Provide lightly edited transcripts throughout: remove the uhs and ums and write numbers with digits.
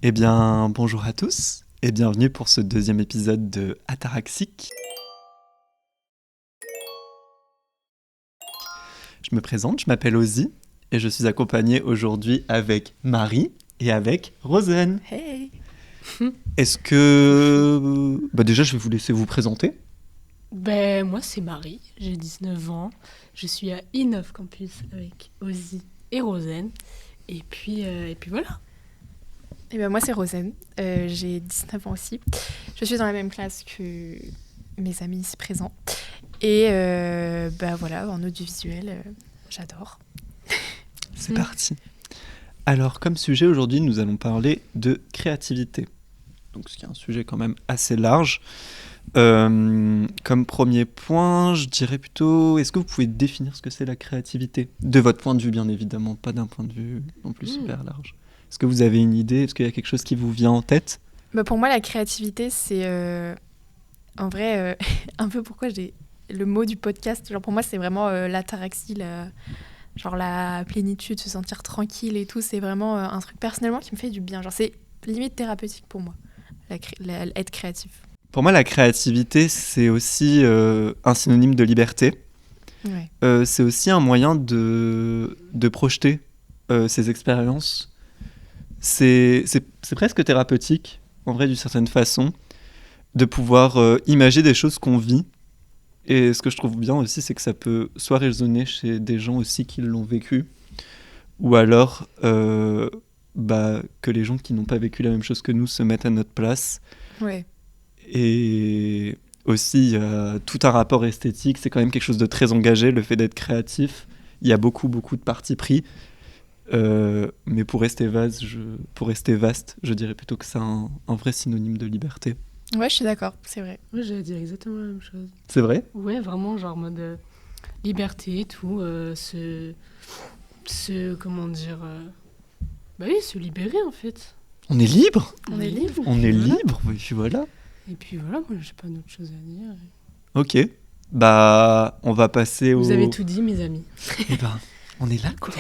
Eh bien, bonjour à tous et bienvenue pour ce deuxième épisode de Ataraxique. Je me présente, je m'appelle Ozzy et je suis accompagné aujourd'hui avec Marie et avec Rosen. Hey. Est-ce que... déjà, je vais vous laisser vous présenter. Moi c'est Marie, j'ai 19 ans, je suis à I9 Campus avec Ozzy et Rosen, et puis voilà. Et ben moi c'est Rosen, j'ai 19 ans aussi. Je suis dans la même classe que mes amis ici présents. Et voilà, en audiovisuel, j'adore. C'est parti. Alors, comme sujet aujourd'hui, nous allons parler de créativité. Donc, ce qui est un sujet quand même assez large. Comme premier point, je dirais plutôt, est-ce que vous pouvez définir ce que c'est la créativité ? De votre point de vue, bien évidemment, pas d'un point de vue non plus super large. Est-ce que vous avez une idée ? Est-ce qu'il y a quelque chose qui vous vient en tête ? Pour moi, la créativité, c'est en vrai un peu pourquoi j'ai le mot du podcast. Genre, pour moi, c'est vraiment l'ataraxie, la plénitude, se sentir tranquille et tout. C'est vraiment un truc personnellement qui me fait du bien. Genre, c'est limite thérapeutique pour moi, être créatif. Pour moi, la créativité, c'est aussi un synonyme de liberté. Ouais. C'est aussi un moyen de projeter ses expériences. C'est presque thérapeutique, en vrai, d'une certaine façon, de pouvoir imager des choses qu'on vit. Et ce que je trouve bien aussi, c'est que ça peut soit résonner chez des gens aussi qui l'ont vécu, ou alors que les gens qui n'ont pas vécu la même chose que nous se mettent à notre place. Ouais. Et aussi, il y a tout un rapport esthétique. C'est quand même quelque chose de très engagé, le fait d'être créatif. Il y a beaucoup de parti pris. Mais pour rester vaste, je dirais plutôt que c'est un vrai synonyme de liberté. Ouais, je suis d'accord, c'est vrai. Ouais, j'allais dire exactement la même chose. C'est vrai ? Ouais, vraiment, genre mode liberté, tout, comment dire... se libérer en fait. On est libre ? On est libre. On est libre, et puis voilà. Et puis voilà, moi j'ai pas d'autre chose à dire. Ok, on va passer Vous avez tout dit, mes amis. Eh ben, on est là, quoi.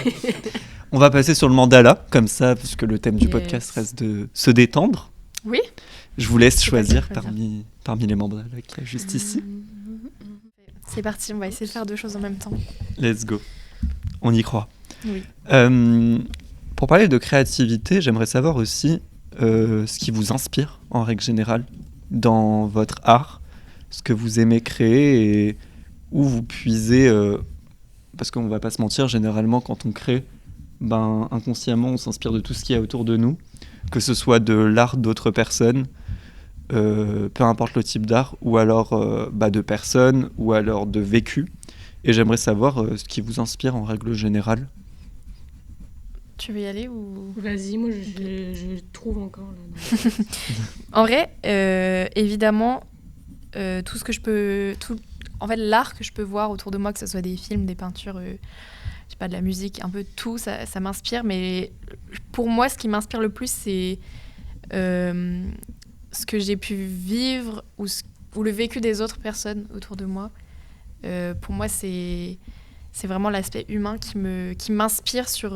On va passer sur le mandala, comme ça, puisque le thème du podcast reste de se détendre. Oui. Je vous laisse choisir parmi les mandala qu'il y a juste ici. C'est parti, on va essayer de faire deux choses en même temps. Let's go. On y croit. Oui. Pour parler de créativité, j'aimerais savoir aussi ce qui vous inspire, en règle générale, dans votre art, ce que vous aimez créer et où vous puisez... parce qu'on ne va pas se mentir, généralement, quand on crée, inconsciemment, on s'inspire de tout ce qu'il y a autour de nous, que ce soit de l'art d'autres personnes, peu importe le type d'art, ou alors de personnes, ou alors de vécu. Et j'aimerais savoir ce qui vous inspire en règle générale. Tu veux y aller ou... Vas-y, moi je trouve encore là. En vrai, évidemment, tout ce que je peux... En fait, l'art que je peux voir autour de moi, que ce soit des films, des peintures, je sais pas, de la musique, un peu tout, ça m'inspire. Mais pour moi, ce qui m'inspire le plus, c'est ce que j'ai pu vivre ou le vécu des autres personnes autour de moi. Pour moi, c'est vraiment l'aspect humain qui m'inspire sur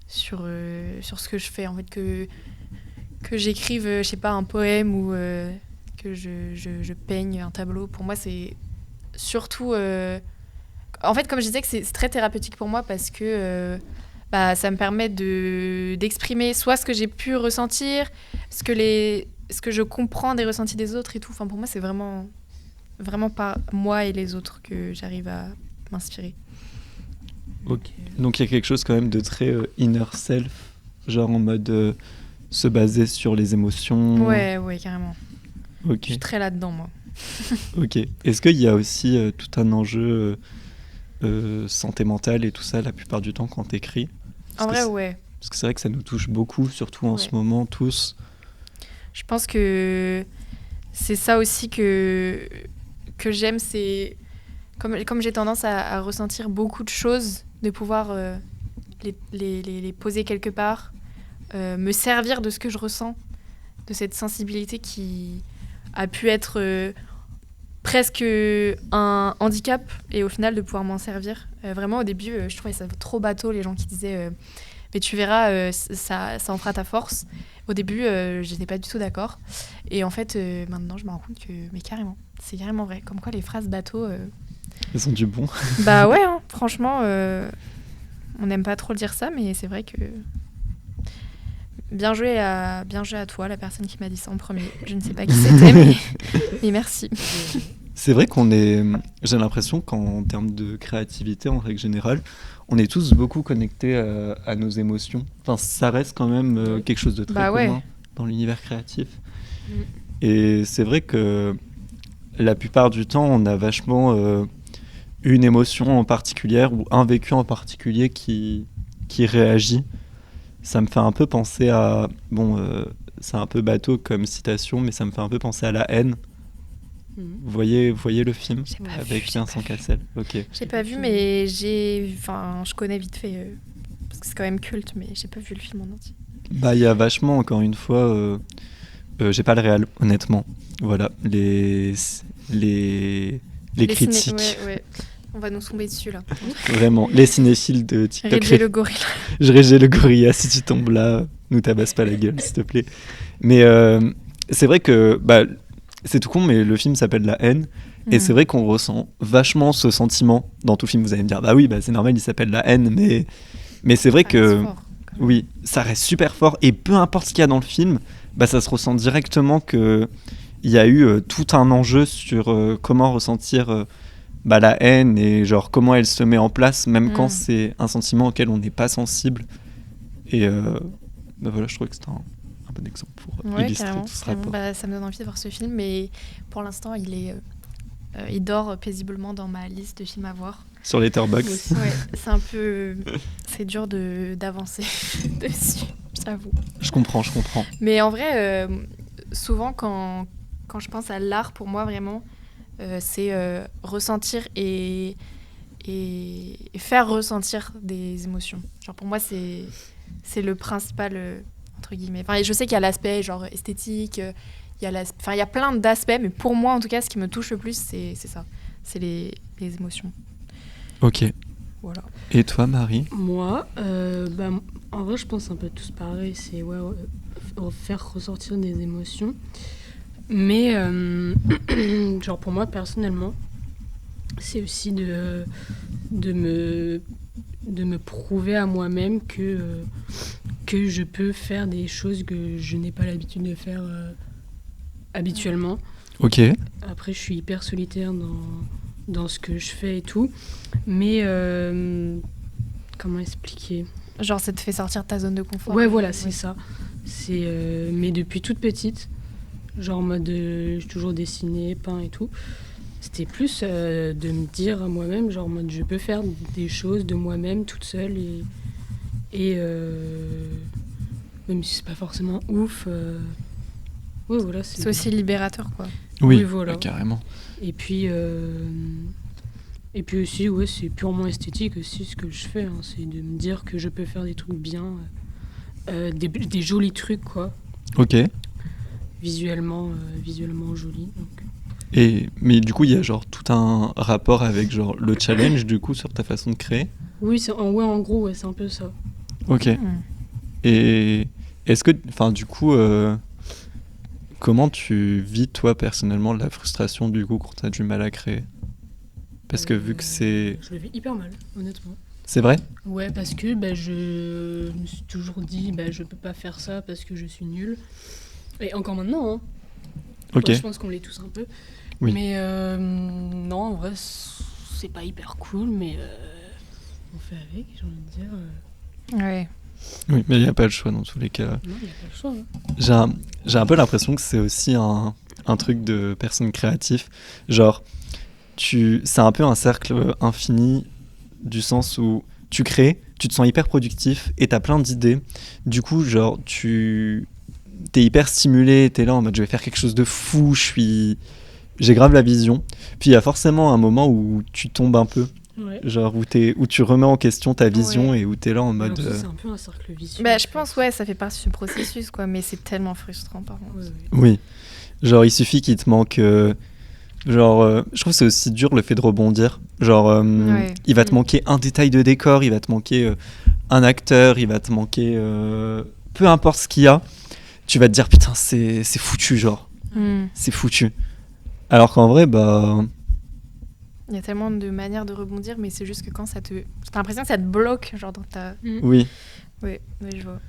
ce que je fais. En fait, que j'écrive, je sais pas, un poème ou que je peigne un tableau. Pour moi, c'est surtout... En fait, comme je disais, que c'est très thérapeutique pour moi parce que ça me permet d'exprimer soit ce que j'ai pu ressentir, ce que je comprends des ressentis des autres et tout. Enfin, pour moi, c'est vraiment par moi et les autres que j'arrive à m'inspirer. Ok. Donc il y a quelque chose quand même de très inner self, genre en mode se baser sur les émotions. Ouais, carrément. Ok. Je suis très là-dedans, moi. Ok. Est-ce qu'il y a aussi tout un enjeu santé mentale et tout ça la plupart du temps quand t'écris ? En vrai, ouais. Parce que c'est vrai que ça nous touche beaucoup, surtout en ce moment, tous. Je pense que c'est ça aussi que j'aime, c'est comme j'ai tendance à ressentir beaucoup de choses, de pouvoir les poser quelque part, me servir de ce que je ressens, de cette sensibilité qui a pu être presque un handicap, et au final de pouvoir m'en servir. Vraiment, au début, je trouvais ça trop bateau, les gens qui disaient mais tu verras, ça en fera ta force. Au début, j'étais pas du tout d'accord. Et en fait, maintenant, je me rends compte que, mais carrément, c'est carrément vrai. Comme quoi, les phrases bateau. Ils ont du bon. Bah ouais, hein, franchement, on n'aime pas trop le dire ça, mais c'est vrai que. Bien joué à toi, la personne qui m'a dit ça en premier. Je ne sais pas qui c'était, mais merci. C'est vrai qu'on est. J'ai l'impression qu'en termes de créativité, en règle générale, on est tous beaucoup connectés à nos émotions. Enfin, ça reste quand même quelque chose de très Bah ouais. commun dans l'univers créatif. Mm. Et c'est vrai que la plupart du temps, on a vachement une émotion en particulier ou un vécu en particulier qui réagit. Ça me fait un peu penser à... Bon, c'est un peu bateau comme citation, mais ça me fait un peu penser à La Haine. Vous voyez le film J'ai pas avec vu, Vincent Cassel. Ok. J'ai pas vu, mais je connais vite fait, parce que c'est quand même culte, mais j'ai pas vu le film en entier. Bah, il y a vachement, encore une fois, j'ai pas le réel, honnêtement. Voilà, les critiques, Ouais. On va nous tomber dessus, là. vraiment. Les cinéphiles de TikTok. Régé le gorille. Je régais le gorilla, si tu tombes là, nous tabasse pas la gueule, s'il te plaît. Mais c'est vrai que, bah, c'est tout con, mais le film s'appelle La Haine. Et c'est vrai qu'on ressent vachement ce sentiment dans tout film. Vous allez me dire, bah oui, bah, c'est normal, il s'appelle La Haine, mais c'est vrai que... C'est fort, quand même. Oui, ça reste super fort et peu importe ce qu'il y a dans le film, bah ça se ressent directement qu'il y a eu tout un enjeu sur comment ressentir bah, la haine et genre comment elle se met en place même quand c'est un sentiment auquel on n'est pas sensible. Et bah voilà, je trouve que c'est un bon exemple pour illustrer carrément, tout ce carrément. rapport. Bah, ça me donne envie de voir ce film, mais pour l'instant, il dort paisiblement dans ma liste de films à voir. Sur Letterboxd. Ouais, c'est un peu... C'est dur d'avancer dessus, j'avoue. Je comprends. Mais en vrai, souvent, quand je pense à l'art, pour moi, vraiment, c'est ressentir et faire ressentir des émotions. Genre, pour moi, c'est le principal, entre guillemets. Enfin, je sais qu'il y a l'aspect genre esthétique, il y a plein d'aspects, mais pour moi, en tout cas, ce qui me touche le plus, c'est ça. C'est les émotions. Ok. Voilà. Et toi, Marie? Moi, en vrai, je pense un peu tous pareil. C'est faire ressortir des émotions. Mais, genre pour moi, personnellement, c'est aussi de me prouver à moi-même que je peux faire des choses que je n'ai pas l'habitude de faire habituellement. Ok. Après, je suis hyper solitaire dans ce que je fais et tout. Mais, comment expliquer ? Genre, ça te fait sortir de ta zone de confort. Ouais, voilà, c'est ça. Mais depuis toute petite, genre en mode, j'ai toujours dessiné, peint et tout. C'était plus de me dire à moi-même, genre en mode, je peux faire des choses de moi-même toute seule et même si c'est pas forcément ouf. Ouais, voilà, C'est aussi libérateur, quoi. Oui, voilà. carrément. Et puis aussi, ouais, c'est purement esthétique aussi ce que je fais. Hein, c'est de me dire que je peux faire des trucs bien, des jolis trucs, quoi. Ok. Visuellement jolis. Donc. Mais du coup, il y a genre tout un rapport avec genre le challenge du coup sur ta façon de créer. Oui, en gros, ouais, c'est un peu ça. Ok. Et est-ce que, enfin, du coup, comment tu vis toi personnellement la frustration du coup quand t'as du mal à créer? Parce que vu que c'est... Je le vis hyper mal, honnêtement. C'est vrai? Ouais, parce que je me suis toujours dit, je peux pas faire ça parce que je suis nulle. Et encore maintenant, hein. Ok. Ouais, je pense qu'on l'est tous un peu. Oui. Mais non, en vrai, c'est pas hyper cool, mais on fait avec, j'ai envie de dire. Ouais. Oui, mais il n'y a pas le choix dans tous les cas. Non, il n'y a pas le choix. Hein. J'ai un peu l'impression que c'est aussi un truc de personne créative. Genre, c'est un peu un cercle infini du sens où tu crées, tu te sens hyper productif et t'as plein d'idées. Du coup, genre, t'es hyper stimulé, t'es là en mode je vais faire quelque chose de fou, j'ai grave la vision. Puis il y a forcément un moment où tu tombes un peu. Ouais. Genre où tu remets en question ta vision et où t'es là en mode... C'est un peu un cercle vicieux. Je pense, ça fait partie du processus, quoi, mais c'est tellement frustrant, par contre. Ouais. Oui. Genre il suffit qu'il te manque... je trouve que c'est aussi dur le fait de rebondir. Genre, il va te manquer un détail de décor, il va te manquer un acteur, il va te manquer... peu importe ce qu'il y a. tu vas te dire putain c'est foutu genre, c'est foutu. Alors qu'en vrai il y a tellement de manières de rebondir, mais c'est juste que quand t'as l'impression que ça te bloque genre dans ta... Oui. Oui, je vois.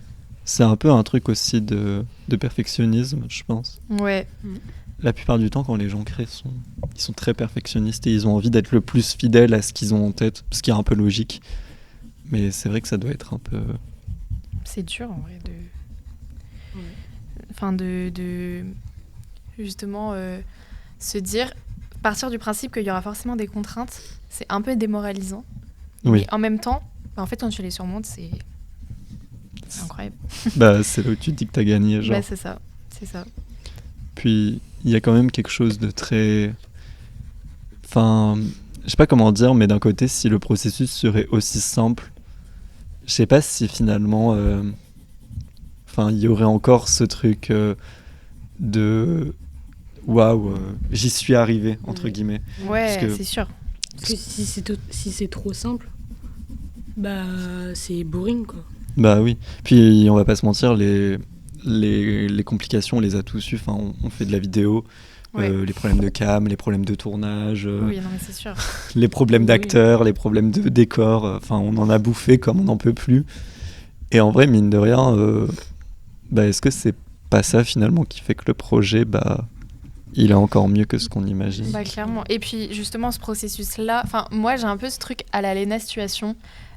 C'est un peu un truc aussi de perfectionnisme, je pense. Ouais. La plupart du temps, quand les gens créent, ils sont très perfectionnistes et ils ont envie d'être le plus fidèles à ce qu'ils ont en tête, ce qui est un peu logique. Mais c'est vrai que ça doit être un peu... C'est dur en vrai Ouais. Enfin, de justement se dire, partir du principe qu'il y aura forcément des contraintes, c'est un peu démoralisant. Oui. Mais en même temps, en fait, quand tu les surmontes, c'est incroyable. C'est là où tu te dis que t'as gagné, genre. C'est ça. Puis, il y a quand même quelque chose de très... Enfin, je sais pas comment dire, mais d'un côté, si le processus serait aussi simple, je sais pas si finalement... Enfin, il y aurait encore ce truc de... Waouh, j'y suis arrivé, entre guillemets. Ouais, que... c'est sûr. Parce que si c'est trop simple, c'est boring, quoi. Bah oui. Puis, on va pas se mentir, les complications, on les a tous eu. Enfin, on fait de la vidéo, les problèmes de cam, les problèmes de tournage, oui, non, mais c'est sûr. les problèmes d'acteurs, les problèmes de décor. Enfin, on en a bouffé comme on n'en peut plus. Et en vrai, mine de rien, est-ce que c'est pas ça finalement qui fait que le projet, il est encore mieux que ce qu'on imagine? Clairement. Et puis justement, ce processus-là, moi j'ai un peu ce truc à la Léna Situation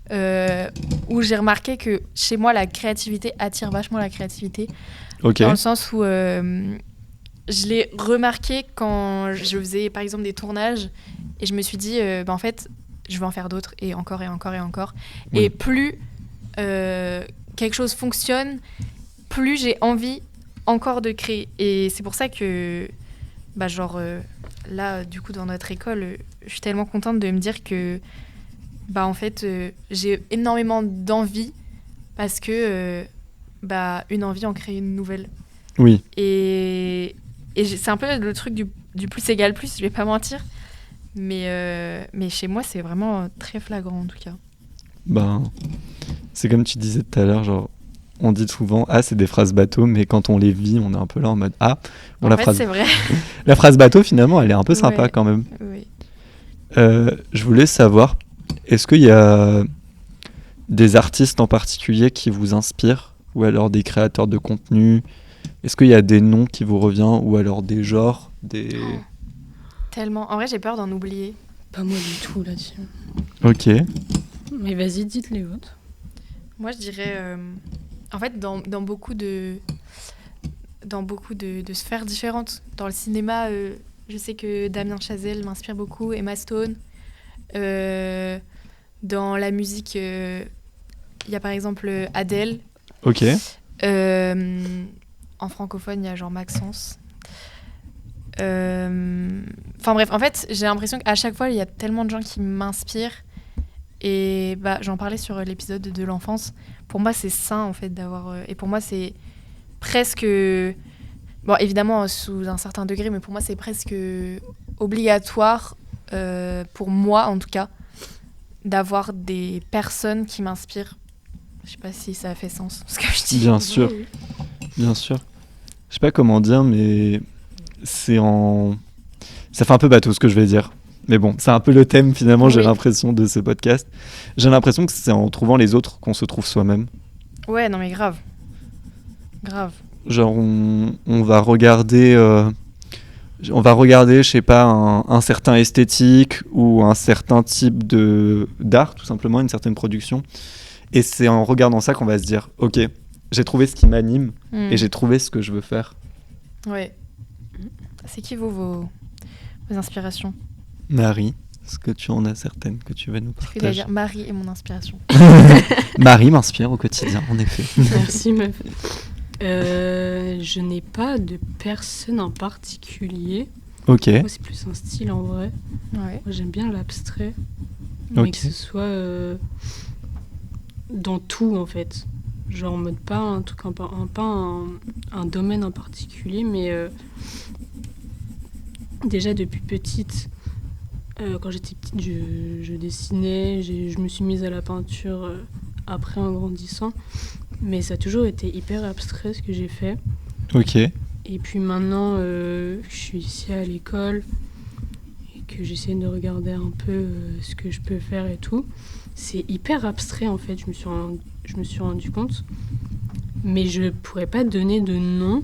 où j'ai remarqué que chez moi, la créativité attire vachement la créativité. Ok. Dans le sens où je l'ai remarqué quand je faisais par exemple des tournages et je me suis dit, en fait, je veux en faire d'autres et encore et encore et encore. Oui. Et plus quelque chose fonctionne, plus j'ai envie encore de créer. Et c'est pour ça que, là, du coup, dans notre école, je suis tellement contente de me dire que, en fait, j'ai énormément d'envie parce que, une envie en crée une nouvelle. Oui. Et c'est un peu le truc du plus égale plus, je vais pas mentir. Mais chez moi, c'est vraiment très flagrant, en tout cas. C'est comme tu disais tout à l'heure, genre, on dit souvent « Ah, c'est des phrases bateau », mais quand on les vit, on est un peu là en mode « Ah ». En fait, c'est vrai. La phrase bateau, finalement, elle est un peu sympa quand même. Oui. Je voulais savoir, est-ce qu'il y a des artistes en particulier qui vous inspirent, ou alors des créateurs de contenu? Est-ce qu'il y a des noms qui vous reviennent, ou alors des genres, des... Tellement. En vrai, j'ai peur d'en oublier. Pas moi du tout là-dessus. Ok. Mais vas-y, dites les autres. Moi, je dirais... en fait, dans beaucoup de sphères différentes. Dans le cinéma, je sais que Damien Chazelle m'inspire beaucoup, Emma Stone. Dans la musique, il y a par exemple Adele. Ok. En francophone, il y a genre Maxence. Bref, en fait, j'ai l'impression qu'à chaque fois, il y a tellement de gens qui m'inspirent. Et j'en parlais sur l'épisode de l'enfance. Pour moi, c'est sain, en fait, d'avoir... et pour moi, c'est presque... Bon, évidemment, sous un certain degré, mais pour moi, c'est presque obligatoire, pour moi, en tout cas, d'avoir des personnes qui m'inspirent. Je sais pas si ça fait sens, ce que je dis. Bien sûr. Bien sûr. Je sais pas comment dire, mais ça fait un peu bateau, ce que je vais dire. Mais bon, c'est un peu le thème, finalement, j'ai l'impression, de ce podcast. J'ai l'impression que c'est en trouvant les autres qu'on se trouve soi-même. Ouais, non mais grave. Grave. Genre, on va regarder, je sais pas, un certain esthétique ou un certain type d'art, tout simplement, une certaine production. Et c'est en regardant ça qu'on va se dire, ok, j'ai trouvé ce qui m'anime et j'ai trouvé ce que je veux faire. Ouais. C'est qui vos inspirations? Marie, est-ce que tu en as certaines que tu vas nous partager? Je vais dire Marie est mon inspiration. Marie m'inspire au quotidien, en effet. Merci, meuf. Je n'ai pas de personne en particulier. Ok. Moi, c'est plus un style en vrai. Ouais. Moi, j'aime bien l'abstrait. Mais que ce soit dans tout, en fait. Genre en mode pas un truc, un domaine en particulier, mais déjà depuis petite, quand j'étais petite, je dessinais, je me suis mise à la peinture après en grandissant, mais ça a toujours été hyper abstrait ce que j'ai fait. Ok. Et puis maintenant, que je suis ici à l'école et que j'essaie de regarder un peu ce que je peux faire et tout, c'est hyper abstrait en fait, je me suis rendu compte. Mais je pourrais pas donner de nom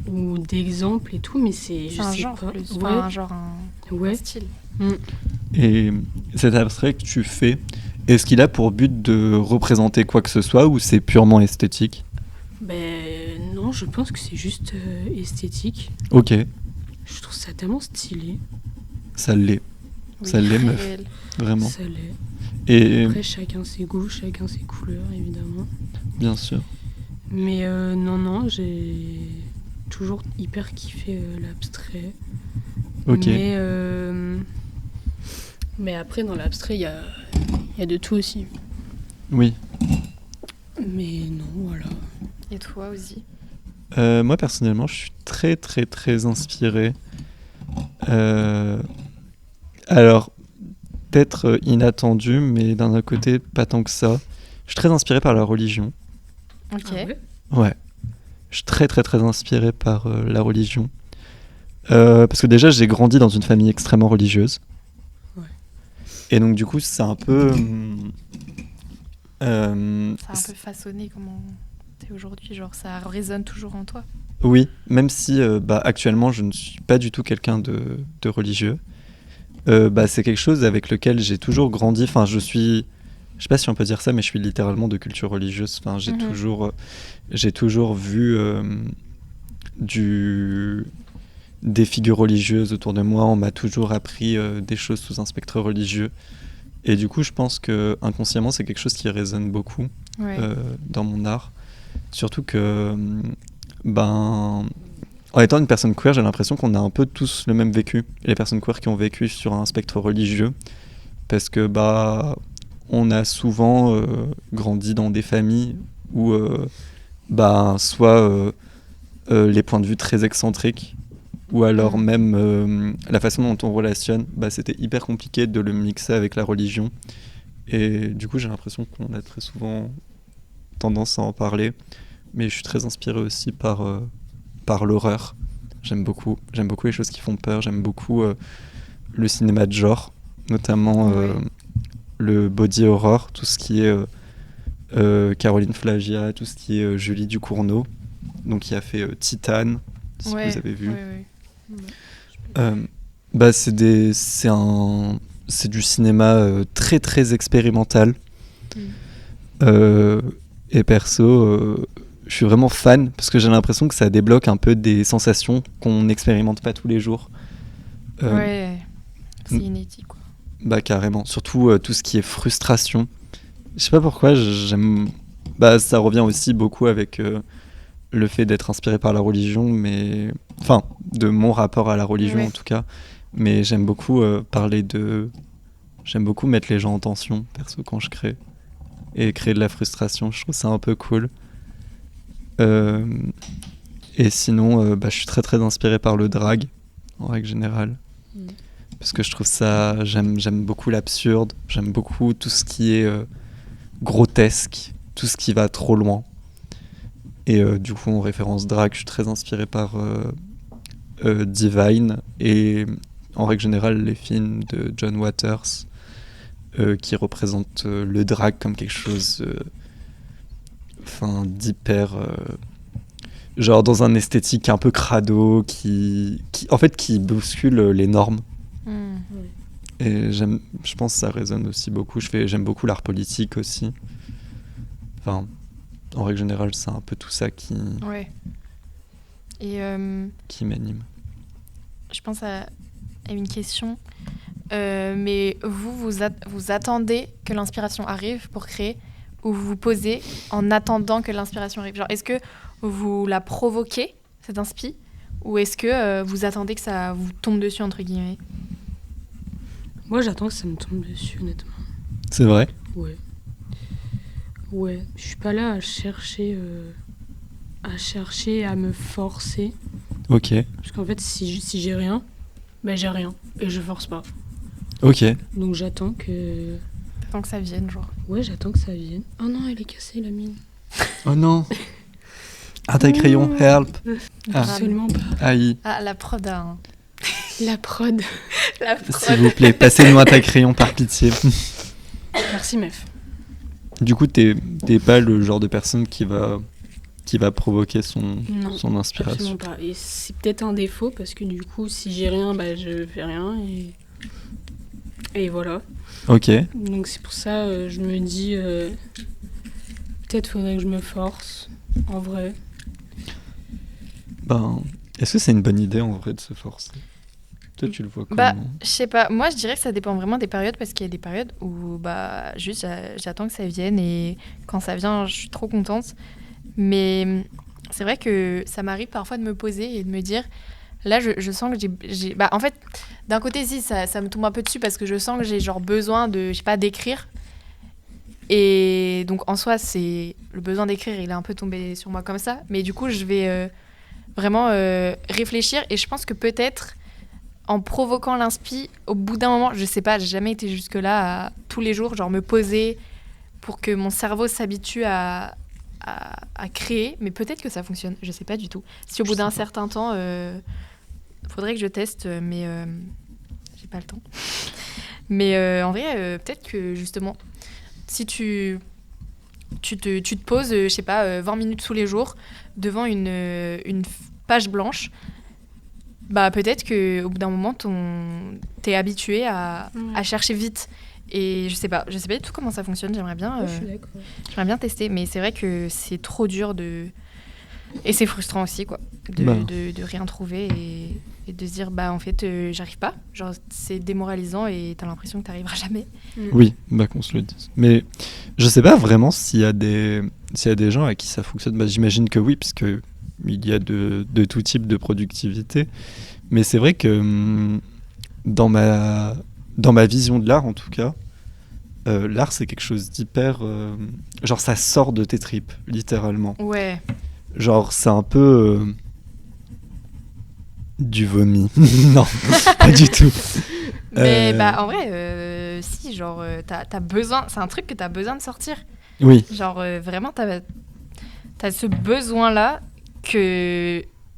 ou d'exemple et tout, mais je C'est un sais genre pas. plus. Ouais, Enfin, un genre, un ouais. style. Et cet abstrait que tu fais, est-ce qu'il a pour but de représenter quoi que ce soit ou c'est purement esthétique? Ben non, je pense que c'est juste esthétique. Ok, Je trouve ça tellement stylé. ça l'est, Oui, Ça l'est, meuf. réel. vraiment. Ça l'est. Et Après, chacun ses goûts, chacun ses couleurs, évidemment. bien sûr. Mais non, j'ai toujours hyper kiffé l'abstrait. Ok. Mais après, dans l'abstrait, il y a de tout aussi. Oui. Mais non, voilà. Et toi aussi. Moi personnellement, je suis très très très inspiré. Alors, peut-être inattendu, mais d'un autre côté, pas tant que ça. Je suis très inspiré par la religion. Ok. Ah ouais. Ouais. Je suis très très très inspiré par la religion. Parce que déjà, j'ai grandi dans une famille extrêmement religieuse. Ouais. Et donc, du coup, c'est un peu. Ça a un peu façonné comment t'es aujourd'hui. Genre, ça résonne toujours en toi. Oui, même si actuellement, je ne suis pas du tout quelqu'un de religieux. C'est quelque chose avec lequel j'ai toujours grandi. Enfin, je sais pas si on peut dire ça, mais je suis littéralement de culture religieuse. Enfin, j'ai toujours vu des figures religieuses autour de moi. On m'a toujours appris des choses sous un spectre religieux. Et du coup, je pense que inconsciemment, c'est quelque chose qui résonne beaucoup Ouais. dans mon art. Surtout que, en étant une personne queer, j'ai l'impression qu'on a un peu tous le même vécu. Les personnes queer qui ont vécu sur un spectre religieux, parce que on a souvent grandi dans des familles où soit les points de vue très excentriques, ou alors même la façon dont on relationne, c'était hyper compliqué de le mixer avec la religion. Et du coup, j'ai l'impression qu'on a très souvent tendance à en parler. Mais je suis très inspiré aussi par l'horreur. J'aime beaucoup les choses qui font peur. J'aime beaucoup le cinéma de genre, notamment le body horror, tout ce qui est Caroline Flagia, tout ce qui est Julie Ducournau, donc qui a fait Titane, si vous avez vu. C'est du cinéma très très expérimental. Et perso, je suis vraiment fan parce que j'ai l'impression que ça débloque un peu des sensations qu'on n'expérimente pas tous les jours. Ouais, c'est inédit quoi. Carrément. Surtout tout ce qui est frustration. Je sais pas pourquoi, j'aime. Ça revient aussi beaucoup avec le fait d'être inspiré par la religion, mais. Enfin, de mon rapport à la religion en tout cas. Mais j'aime beaucoup J'aime beaucoup mettre les gens en tension, perso, quand je crée. Et créer de la frustration, je trouve ça un peu cool. Et sinon, je suis très très inspiré par le drag, en règle générale. Parce que je trouve ça... J'aime beaucoup l'absurde, j'aime beaucoup tout ce qui est grotesque, tout ce qui va trop loin. Et du coup, en référence drag, je suis très inspiré par Divine et en règle générale les films de John Waters qui représentent le drag comme quelque chose d'hyper genre dans un esthétique un peu crado qui bouscule les normes. Et je pense que ça résonne aussi beaucoup. J'aime beaucoup l'art politique aussi. Enfin, en règle générale, c'est un peu tout ça qui m'anime. Je pense à une question. Mais vous attendez que l'inspiration arrive pour créer, ou vous vous posez en attendant que l'inspiration arrive? Genre, est-ce que vous la provoquez, cette inspi, ou est-ce que vous attendez que ça vous tombe dessus, entre guillemets? Moi, j'attends que ça me tombe dessus, honnêtement. C'est vrai? Ouais. Je suis pas là à chercher, à me forcer. Ok. Parce qu'en fait, si j'ai rien, j'ai rien. Et je force pas. Ok. Donc j'attends que... J'attends que ça vienne, genre. Ouais, j'attends que ça vienne. Oh non, elle est cassée, la mine. Oh non. Ah, t'as crayon, help. Ah. Absolument pas. Aïe. Ah, la prod a un... La prod. La S'il prod. vous plaît, passez-nous un taille crayon par pitié. Merci, meuf. Du coup, t'es pas le genre de personne qui va provoquer son inspiration. Absolument pas. Et c'est peut-être un défaut parce que du coup, si j'ai rien, bah je fais rien et voilà. Ok. Donc c'est pour ça, je me dis peut-être faudrait que je me force, en vrai. Ben, est-ce que c'est une bonne idée en vrai de se forcer? Toi, tu le vois comment? Bah, je sais pas. Moi, je dirais que ça dépend vraiment des périodes parce qu'il y a des périodes où bah juste j'attends que ça vienne et quand ça vient, je suis trop contente. Mais c'est vrai que ça m'arrive parfois de me poser et de me dire là, je sens que j'ai... Bah, en fait, d'un côté, si, ça me tombe un peu dessus parce que je sens que j'ai genre besoin de, je sais pas, d'écrire. Et donc, en soi, c'est le besoin d'écrire, il est un peu tombé sur moi comme ça. Mais du coup, je vais vraiment réfléchir et je pense que peut-être en provoquant l'inspi, au bout d'un moment, je sais pas, j'ai jamais été jusque-là à tous les jours, genre me poser pour que mon cerveau s'habitue à créer, mais peut-être que ça fonctionne, je sais pas du tout. Si au bout d'un certain temps, faudrait que je teste, mais j'ai pas le temps. Mais en vrai, peut-être que justement, si tu te poses, je sais pas, 20 minutes tous les jours devant une page blanche, bah peut-être qu'au bout d'un moment, t'es habitué à chercher vite. Et je sais pas du tout comment ça fonctionne, j'aimerais bien tester, mais c'est vrai que c'est trop dur et c'est frustrant aussi, quoi, de rien trouver et de se dire, bah en fait, j'arrive pas. Genre, c'est démoralisant et t'as l'impression que t'arriveras jamais. Oui, bah qu'on se le dise. Mais je sais pas vraiment s'il y a des gens à qui ça fonctionne. Bah, j'imagine que oui, puisque il y a de tout type de productivité. Mais c'est vrai que dans ma vision de l'art, en tout cas, l'art, c'est quelque chose d'hyper... genre, ça sort de tes tripes, littéralement. Ouais. Genre, c'est un peu... du vomi. Non, pas du tout. Mais bah, en vrai, si, genre, t'as besoin... C'est un truc que t'as besoin de sortir. Oui. Genre, vraiment, t'as ce besoin-là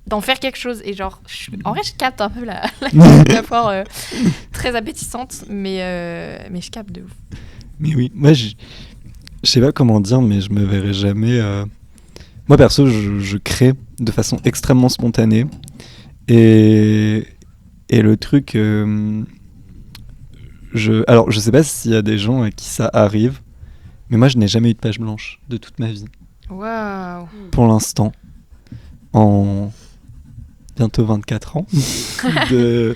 d'en faire quelque chose. Et genre, en vrai, je capte un peu la métaphore très appétissante, mais je capte de ouf. Mais oui, moi, je sais pas comment dire, mais je me verrai jamais... Moi, perso, je crée de façon extrêmement spontanée. Et le truc... Alors, je sais pas s'il y a des gens à qui ça arrive, mais moi, je n'ai jamais eu de page blanche de toute ma vie. Waouh. Pour l'instant. En bientôt 24 ans de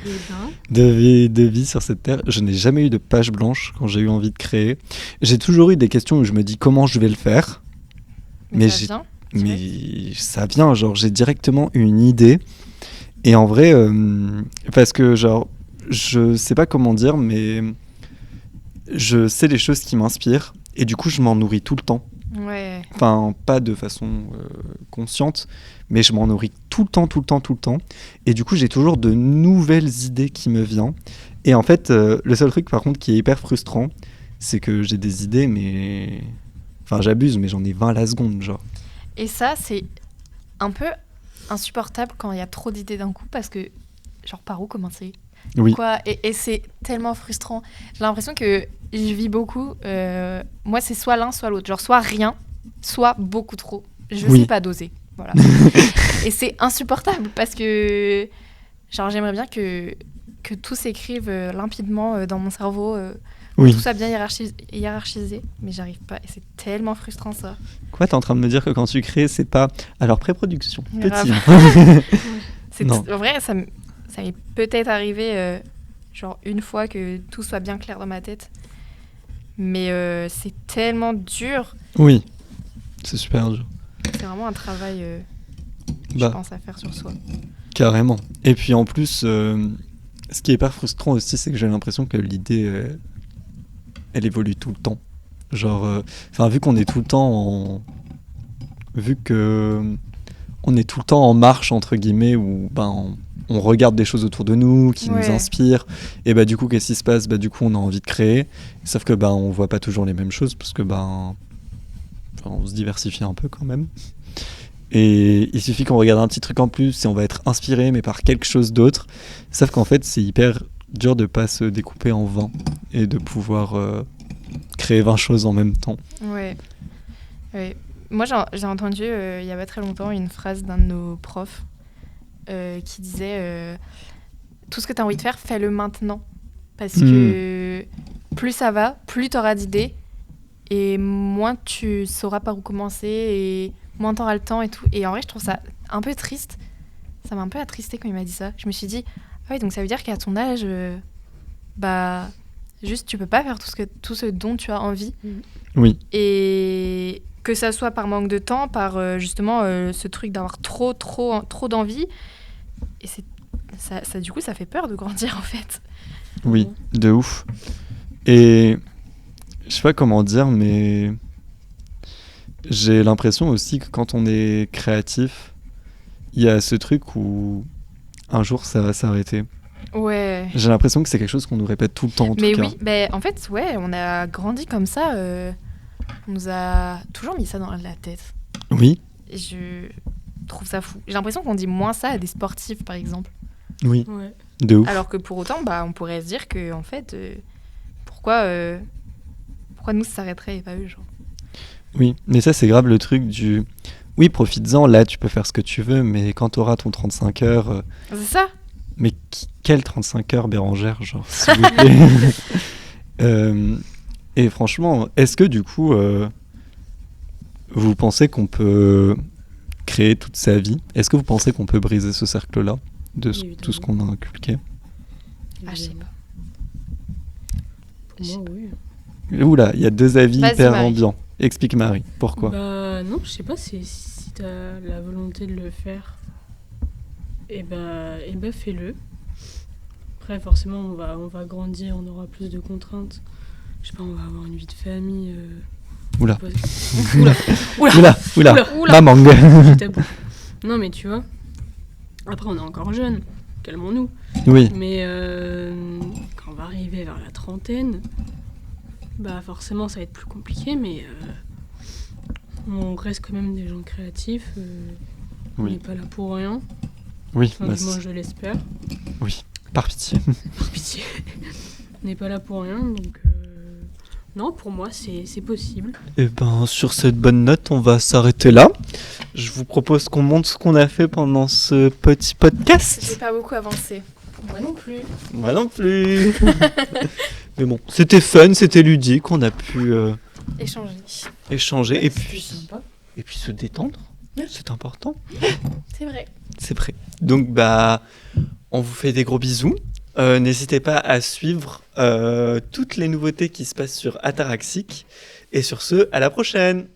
vie sur cette terre, je n'ai jamais eu de page blanche quand j'ai eu envie de créer. J'ai toujours eu des questions où je me dis comment je vais le faire. Mais ça vient, genre j'ai directement une idée. Et en vrai, parce que genre, je sais pas comment dire, mais je sais les choses qui m'inspirent. Et du coup, je m'en nourris tout le temps. Ouais. Enfin, pas de façon consciente, mais je m'en nourris tout le temps. Et du coup, j'ai toujours de nouvelles idées qui me viennent. Et en fait, le seul truc, par contre, qui est hyper frustrant, c'est que j'ai des idées, mais... Enfin, j'abuse, mais j'en ai 20 à la seconde, genre. Et ça, c'est un peu insupportable quand il y a trop d'idées d'un coup, parce que, genre, par où commencer ? Oui. Quoi, et c'est tellement frustrant. J'ai l'impression que je vis beaucoup. Moi, c'est soit l'un, soit l'autre. Genre, soit rien, soit beaucoup trop. Je sais pas doser. Voilà. Et c'est insupportable parce que, genre, j'aimerais bien que tout s'écrive limpidement dans mon cerveau. Tout soit bien hiérarchisé, mais j'arrive pas. Et c'est tellement frustrant, ça. Quoi, t'es en train de me dire que quand tu crées, c'est pas... Alors, pré-production, petit. En vrai, ça m'est peut-être arrivé genre une fois que tout soit bien clair dans ma tête. Mais c'est tellement dur. Oui, c'est super dur. C'est vraiment un travail, je pense, à faire sur soi. Carrément. Et puis en plus, ce qui est hyper frustrant aussi, c'est que j'ai l'impression que l'idée, elle évolue tout le temps. Genre, vu qu'on est tout le temps Vu que on est tout le temps en marche, entre guillemets, où on regarde des choses autour de nous qui nous inspirent, et du coup qu'est-ce qui se passe, du coup on a envie de créer, sauf que on voit pas toujours les mêmes choses parce que on se diversifie un peu quand même, Et il suffit qu'on regarde un petit truc en plus et on va être inspiré, mais par quelque chose d'autre. Sauf qu'en fait, c'est hyper dur de pas se découper en 20 et de pouvoir créer 20 choses en même temps. Ouais. Ouais. Moi, j'ai entendu il y a pas très longtemps une phrase d'un de nos profs qui disait tout ce que tu as envie de faire, fais-le maintenant. Parce que plus ça va, plus tu auras d'idées et moins tu sauras par où commencer et moins tu auras le temps et tout. Et en vrai, je trouve ça un peu triste. Ça m'a un peu attristé quand il m'a dit ça. Je me suis dit, ah oui, donc ça veut dire qu'à ton âge, bah, juste tu peux pas faire tout ce dont tu as envie. Oui. Et que ça soit par manque de temps, par justement ce truc d'avoir trop d'envie. Et ça, du coup, ça fait peur de grandir en fait. Oui, de ouf. Et je sais pas comment dire, mais j'ai l'impression aussi que quand on est créatif, il y a ce truc où un jour ça va s'arrêter. Ouais. J'ai l'impression que c'est quelque chose qu'on nous répète tout le temps en Mais tout cas. oui, bah, en fait, ouais, on a grandi comme ça. On nous a toujours mis ça dans la tête. Oui, Et je trouve ça fou. J'ai l'impression qu'on dit moins ça à des sportifs, par exemple. oui, Ouais. de ouf. Alors que pour autant, bah, on pourrait se dire que, en fait, pourquoi nous, ça s'arrêterait et pas eux, genre. Oui, mais ça c'est grave le truc du... Oui, profites-en, là tu peux faire ce que tu veux, mais quand t'auras ton 35 heures... C'est ça. Mais quel 35 heures, Bérangère, genre, s'il vous plaît. Et franchement, est-ce que du coup, vous pensez qu'on peut créer toute sa vie ? Est-ce que vous pensez qu'on peut briser ce cercle-là de tout ce qu'on a inculqué ? Ah, je sais pas. Pour moi, oui. Oula, il y a deux avis Vas-y, hyper Marie. ambiants. Explique Marie, pourquoi ? Bah non, je sais pas si t'as la volonté de le faire, et bah fais-le. Après, forcément, on va grandir, on aura plus de contraintes. Je sais pas, on va avoir une vie de famille. Oula. Oula. Ma mangue. C'est tabou. Non, mais tu vois, après, on est encore jeune, calmons-nous. Oui, Mais quand on va arriver vers la trentaine, bah forcément ça va être plus compliqué, mais on reste quand même des gens créatifs. On Oui. n'est pas là pour rien. oui, Enfin, bah, du moins je l'espère. par pitié. Par pitié. On n'est pas là pour rien, donc non, pour moi c'est possible. Et ben sur cette bonne note, on va s'arrêter là. Je vous propose qu'on montre ce qu'on a fait pendant ce petit podcast. J'ai pas beaucoup avancé. Moi non plus. Moi non plus. Mais bon, c'était fun, c'était ludique, on a pu Échanger. échanger et C'est puis sympa. se détendre. C'est important. C'est vrai. C'est vrai. Donc bah, on vous fait des gros bisous. N'hésitez pas à suivre toutes les nouveautés qui se passent sur Ataraxic. Et sur ce, à la prochaine.